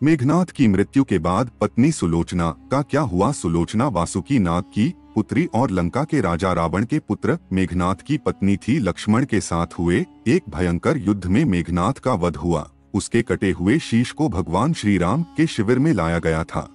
मेघनाद की मृत्यु के बाद पत्नी सुलोचना का क्या हुआ। सुलोचना वासुकी नाग की पुत्री और लंका के राजा रावण के पुत्र मेघनाद की पत्नी थी। लक्ष्मण के साथ हुए एक भयंकर युद्ध में मेघनाद का वध हुआ। उसके कटे हुए शीश को भगवान श्री राम के शिविर में लाया गया था।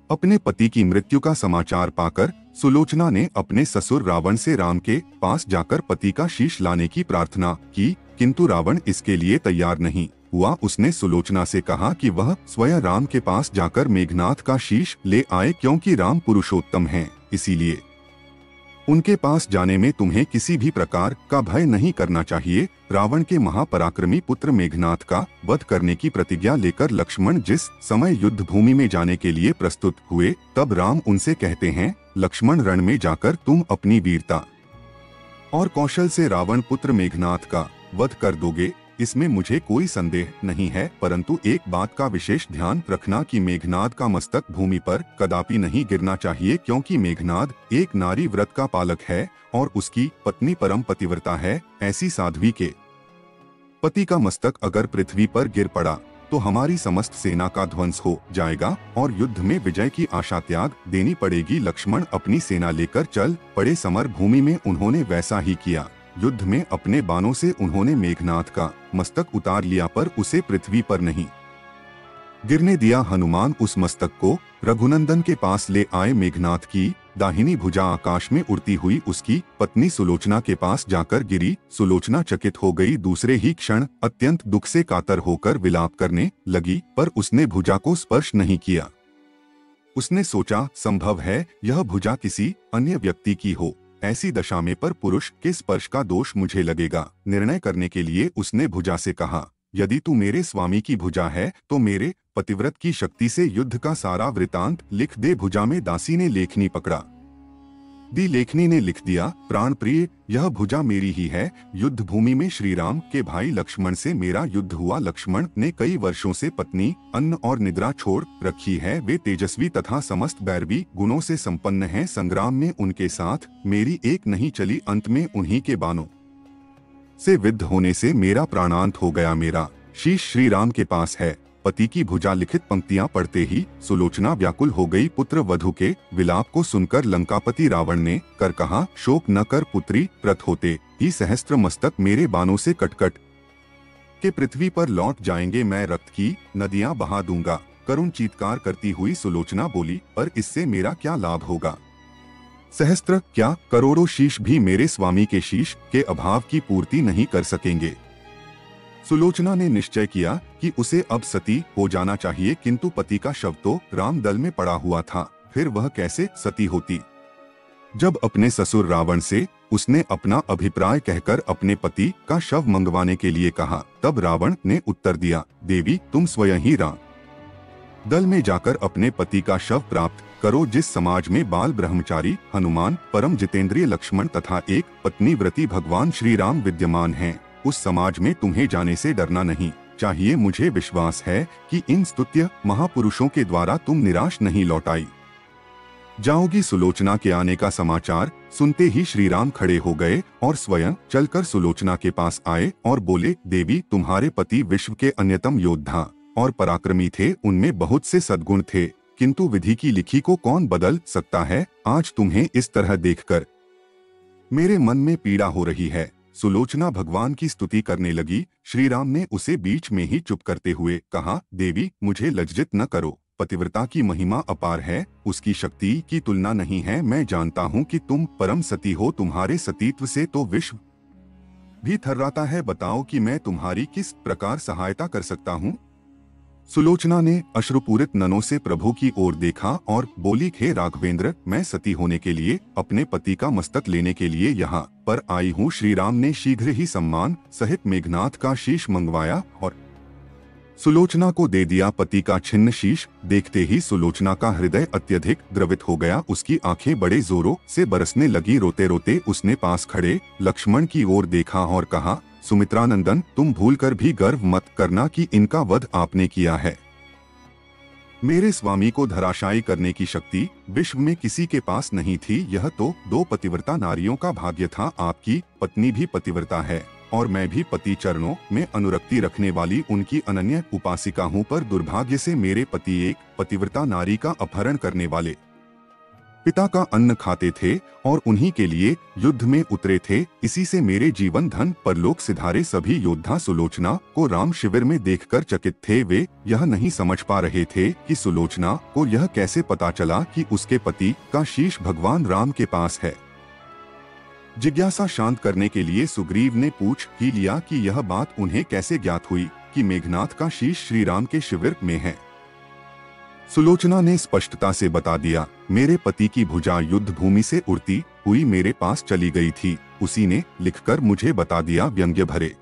अपने पति की मृत्यु का समाचार पाकर सुलोचना ने अपने ससुर रावण से राम के पास जाकर पति का शीश लाने की प्रार्थना की, किंतु रावण इसके लिए तैयार नहीं हुआ। उसने सुलोचना से कहा कि वह स्वयं राम के पास जाकर मेघनाद का शीश ले आए, क्योंकि राम पुरुषोत्तम हैं, इसीलिए उनके पास जाने में तुम्हें किसी भी प्रकार का भय नहीं करना चाहिए। रावण के महापराक्रमी पुत्र मेघनाद का वध करने की प्रतिज्ञा लेकर लक्ष्मण जिस समय युद्ध भूमि में जाने के लिए प्रस्तुत हुए, तब राम उनसे कहते हैं, लक्ष्मण, रण में जाकर तुम अपनी वीरता और कौशल से रावण पुत्र मेघनाद का वध कर दोगे, इसमें मुझे कोई संदेह नहीं है। परंतु एक बात का विशेष ध्यान रखना कि मेघनाद का मस्तक भूमि पर कदापि नहीं गिरना चाहिए, क्योंकि मेघनाद एक नारी व्रत का पालक है और उसकी पत्नी परम पतिव्रता है। ऐसी साध्वी के पति का मस्तक अगर पृथ्वी पर गिर पड़ा तो हमारी समस्त सेना का ध्वंस हो जाएगा और युद्ध में विजय की आशा त्याग देनी पड़ेगी। लक्ष्मण अपनी सेना लेकर चल पड़े। समर भूमि में उन्होंने वैसा ही किया। युद्ध में अपने बाणों से उन्होंने मेघनाद का मस्तक उतार लिया, पर उसे पृथ्वी पर नहीं गिरने दिया। हनुमान उस मस्तक को रघुनंदन के पास ले आए। मेघनाद की दाहिनी भुजा आकाश में उड़ती हुई उसकी पत्नी सुलोचना के पास जाकर गिरी। सुलोचना चकित हो गई। दूसरे ही क्षण अत्यंत दुख से कातर होकर विलाप करने लगी, पर उसने भुजा को स्पर्श नहीं किया। उसने सोचा, संभव है यह भुजा किसी अन्य व्यक्ति की हो। ऐसी दशा में पर पुरुष के स्पर्श का दोष मुझे लगेगा। निर्णय करने के लिए उसने भुजा से कहा, यदि तू मेरे स्वामी की भुजा है तो मेरे पतिव्रत की शक्ति से युद्ध का सारा वृतांत लिख दे। भुजा में दासी ने लेखनी पकड़ा दी। लेखनी ने लिख दिया, प्राण प्रिय, यह भुजा मेरी ही है। युद्ध भूमि में श्री राम के भाई लक्ष्मण से मेरा युद्ध हुआ। लक्ष्मण ने कई वर्षों से पत्नी, अन्न और निद्रा छोड़ रखी है। वे तेजस्वी तथा समस्त बैरवी गुणों से संपन्न हैं। संग्राम में उनके साथ मेरी एक नहीं चली। अंत में उन्हीं के बाणों से विद्ध होने से मेरा प्राणांत हो गया। मेरा शीश श्री राम के पास है। पति की भुजा लिखित पंक्तियां पढ़ते ही सुलोचना व्याकुल हो गई। पुत्र वधु के विलाप को सुनकर लंकापति रावण ने कर कहा, शोक न कर पुत्री, प्रत होते ही सहस्त्र मस्तक मेरे बाणों से कटकट के पृथ्वी पर लौट जाएंगे। मैं रक्त की नदियां बहा दूंगा। करुण चीत्कार करती हुई सुलोचना बोली, पर इससे मेरा क्या लाभ होगा। सहस्त्र क्या, करोड़ों शीश भी मेरे स्वामी के शीश के अभाव की पूर्ति नहीं कर सकेंगे। सुलोचना ने निश्चय किया कि उसे अब सती हो जाना चाहिए, किंतु पति का शव तो रामदल में पड़ा हुआ था, फिर वह कैसे सती होती। जब अपने ससुर रावण से उसने अपना अभिप्राय कहकर अपने पति का शव मंगवाने के लिए कहा, तब रावण ने उत्तर दिया, देवी तुम स्वयं ही दल में जाकर अपने पति का शव प्राप्त करो। जिस समाज में बाल ब्रह्मचारी हनुमान, परम जितेंद्रिय लक्ष्मण तथा एक पत्नी व्रती भगवान श्री राम विद्यमान हैं, उस समाज में तुम्हें जाने से डरना नहीं चाहिए। मुझे विश्वास है कि इन स्तुत्य महापुरुषों के द्वारा तुम निराश नहीं लौटाई जाओगी। सुलोचना के आने का समाचार सुनते ही श्री राम खड़े हो गए और स्वयं चलकर सुलोचना के पास आए और बोले, देवी तुम्हारे पति विश्व के अन्यतम योद्धा और पराक्रमी थे। उनमें बहुत से सद्गुण थे, किंतु विधि की लिखी को कौन बदल सकता है। आज तुम्हें इस तरह देखकर मेरे मन में पीड़ा हो रही है। सुलोचना भगवान की स्तुति करने लगी। श्री राम ने उसे बीच में ही चुप करते हुए कहा, देवी मुझे लज्जित न करो। पतिव्रता की महिमा अपार है, उसकी शक्ति की तुलना नहीं है। मैं जानता हूँ कि तुम परम सती हो। तुम्हारे सतीत्व से तो विश्व भी थर्राता है। बताओ कि मैं तुम्हारी किस प्रकार सहायता कर सकता हूँ। सुलोचना ने अश्रुपूरित नयनों से प्रभु की ओर देखा और बोली, हे राघवेंद्र, मैं सती होने के लिए अपने पति का मस्तक लेने के लिए यहाँ पर आई हूँ। श्री राम ने शीघ्र ही सम्मान सहित मेघनाद का शीश मंगवाया और सुलोचना को दे दिया। पति का छिन्न शीश देखते ही सुलोचना का हृदय अत्यधिक द्रवित हो गया। उसकी आंखें बड़े जोरों से बरसने लगी। रोते रोते उसने पास खड़े लक्ष्मण की ओर देखा और कहा, सुमित्रानंदन, तुम भूलकर भी गर्व मत करना कि इनका वध आपने किया है। मेरे स्वामी को धराशायी करने की शक्ति विश्व में किसी के पास नहीं थी। यह तो दो पतिव्रता नारियों का भाग्य था। आपकी पत्नी भी पतिव्रता है और मैं भी पति चरणों में अनुरक्ति रखने वाली उनकी अनन्य उपासिका हूँ, पर दुर्भाग्य से मेरे पति एक पतिव्रता नारी का अपहरण करने वाले पिता का अन्न खाते थे और उन्हीं के लिए युद्ध में उतरे थे। इसी से मेरे जीवन धन परलोक सिधारे सभी योद्धा सुलोचना को राम शिविर में देखकर चकित थे। वे यह नहीं समझ पा रहे थे कि सुलोचना को यह कैसे पता चला कि उसके पति का शीश भगवान राम के पास है। जिज्ञासा शांत करने के लिए सुग्रीव ने पूछ ही लिया कि यह बात उन्हें कैसे ज्ञात हुई कि मेघनाथ का शीश श्री राम के शिविर में है। सुलोचना ने स्पष्टता से बता दिया, मेरे पति की भुजा युद्ध भूमि से उड़ती हुई मेरे पास चली गई थी। उसी ने लिखकर मुझे बता दिया। व्यंग्य भरे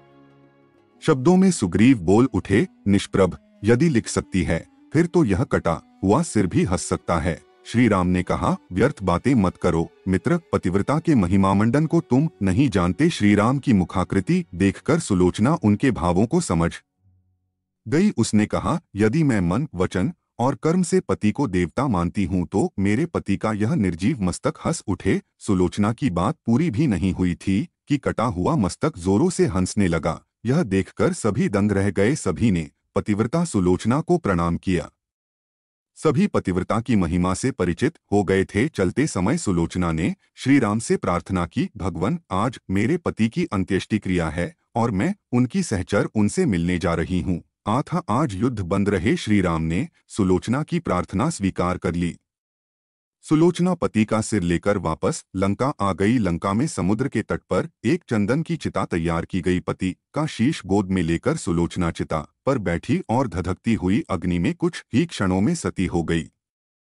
शब्दों में सुग्रीव बोल उठे, निष्प्रभ यदि लिख सकती है फिर तो यह कटा हुआ सिर भी हंस सकता है। श्री राम ने कहा, व्यर्थ बातें मत करो मित्र, पतिव्रता के महिमामंडन को तुम नहीं जानते। श्री राम की मुखाकृति देखकर सुलोचना उनके भावों को समझ गई। उसने कहा, यदि मैं मन वचन और कर्म से पति को देवता मानती हूँ तो मेरे पति का यह निर्जीव मस्तक हंस उठे। सुलोचना की बात पूरी भी नहीं हुई थी कि कटा हुआ मस्तक जोरों से हंसने लगा। यह देखकर सभी दंग रह गए। सभी ने पतिव्रता सुलोचना को प्रणाम किया। सभी पतिव्रता की महिमा से परिचित हो गए थे। चलते समय सुलोचना ने श्री राम से प्रार्थना की, भगवान आज मेरे पति की अंत्येष्टि क्रिया है और मैं उनकी सहचर उनसे मिलने जा रही हूँ। आज युद्ध बंद रहे। श्री राम ने सुलोचना की प्रार्थना स्वीकार कर ली। सुलोचना पति का सिर लेकर वापस लंका आ गई। लंका में समुद्र के तट पर एक चंदन की चिता तैयार की गई। पति का शीश गोद में लेकर सुलोचना चिता पर बैठी और धधकती हुई अग्नि में कुछ ही क्षणों में सती हो गई।